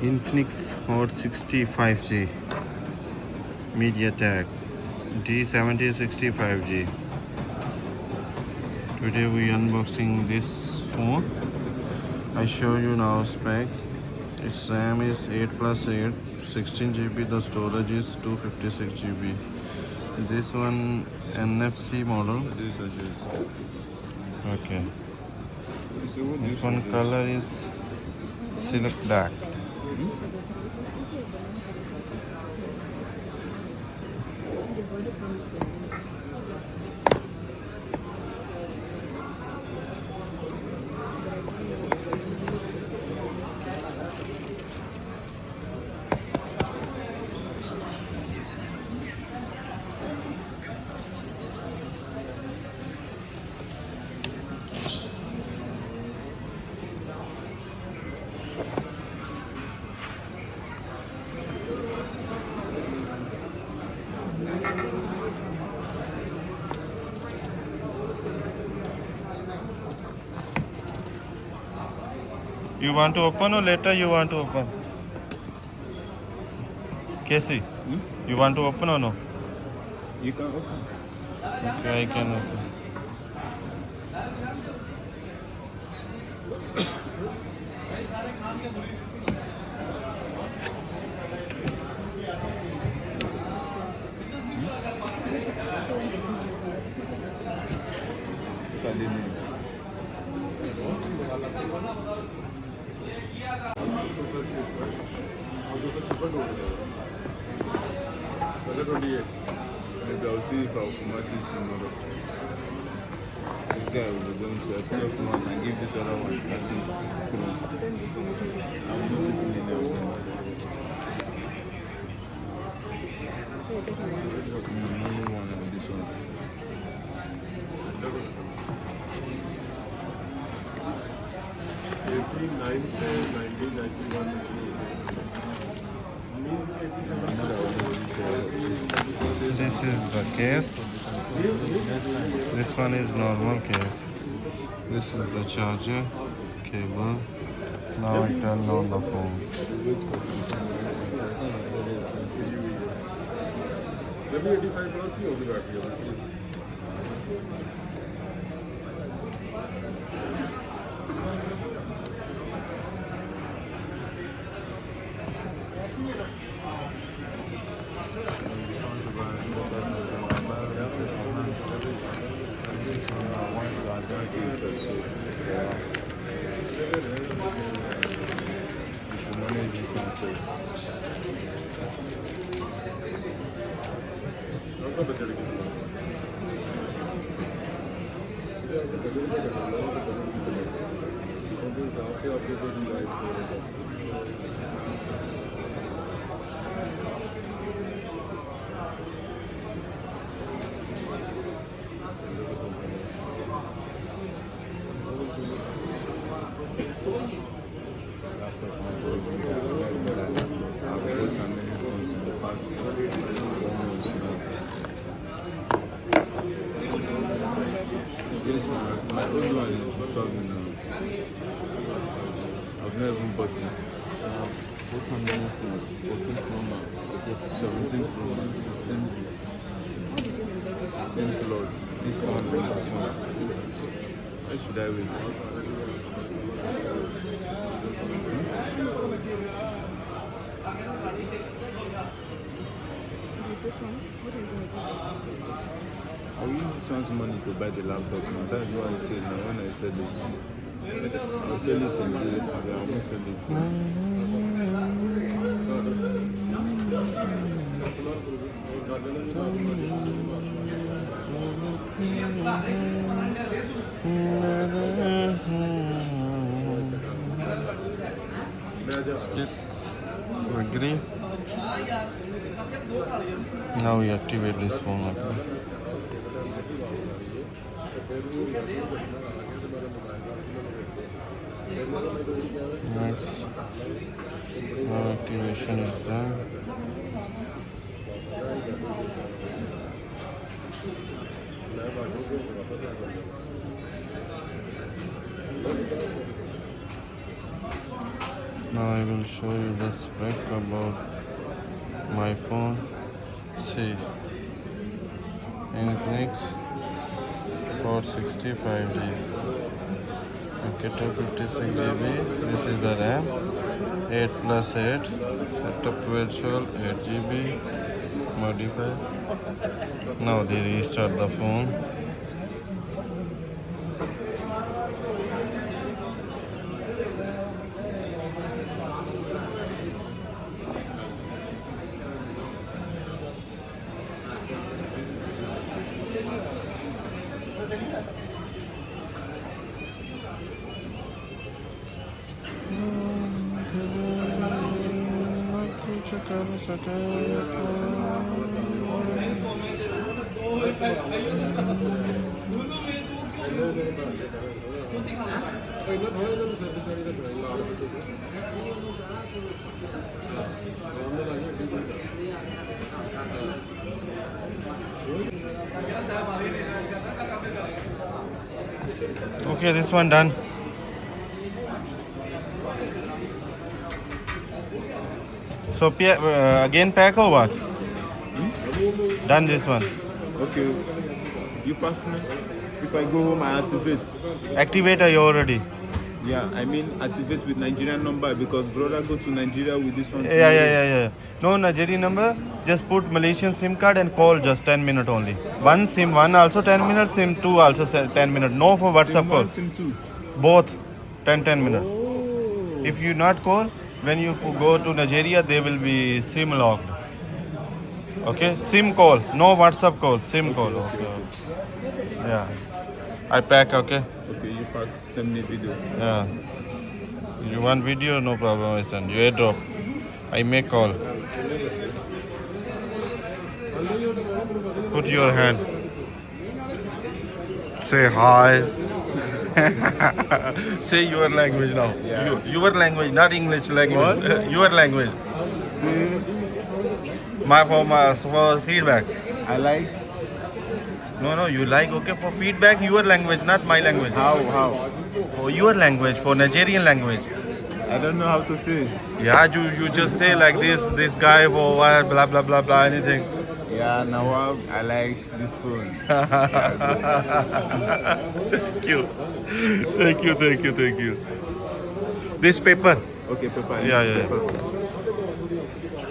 Infinix Hot 65G MediaTek D7065G. Today we unboxing this phone. I show you now spec. Its RAM is 8+8, 16 GB. The storage is 256 GB. This one NFC model. Okay. This one color is silk black. You want to open or later you want to open? Casey, you want to open or no? You can open. Okay, I can open. Maybe I'll see if I'll format it tomorrow. This guy will be going to a 12 months and give this other one 30 Pro. I'm not taking any of them. Only one and this one. This is the case. This one is normal case. This is the charger cable. Now I turn on the phone. Yes, my old one is stubborn now. I've never even bought it. What how many phones? 14 Pro Max, 17 Pro Max, 16 Plus. This one will not phone. Why should I wait? This one? What are you going to do? I'll use this one's money to buy the laptop now. That's why I said now when I sell it. I'll sell it in days, but I won't sell it. Skip. Agree. Now we activate this phone. Okay. Next. Now activation is done. Now I will show you the spec about my phone. See, Infinix Hot 65G. Okay, 256GB. This is the RAM. 8 plus 8. Setup virtual 8GB. Modify. Now they restart the phone. Okay, this one done. So again pack or what? Done this one. Okay. You pass me. If I go home, I activate. Activate you already. Yeah, I mean activate with Nigerian number because brother go to Nigeria with this one. Yeah. No Nigerian number. Just put Malaysian SIM card and call just 10 minutes only. One SIM 1 also 10 minutes, SIM 2 also 10 minutes. No for WhatsApp SIM call. 1, SIM 2. Both 10 minutes. Oh. If you not call, when you go to Nigeria, they will be SIM locked. Okay, SIM call, no WhatsApp call, SIM call. Okay. Yeah, I pack. Okay. Okay, you pack. Send me video. Yeah. You want video? No problem. I send you airdrop. I make call. Put your hand. Say hi. Say your language now. Yeah. Your language, not English language. What? Your language. See, For feedback. I like. No, you like, okay, for feedback, your language, not my language. How? For your language, for Nigerian language. I don't know how to say. Yeah, you just say like this guy for what, blah, blah, blah, blah, anything. Yeah, now I like this phone. Thank you. This paper. Okay, Pepper. Yeah. Pepper.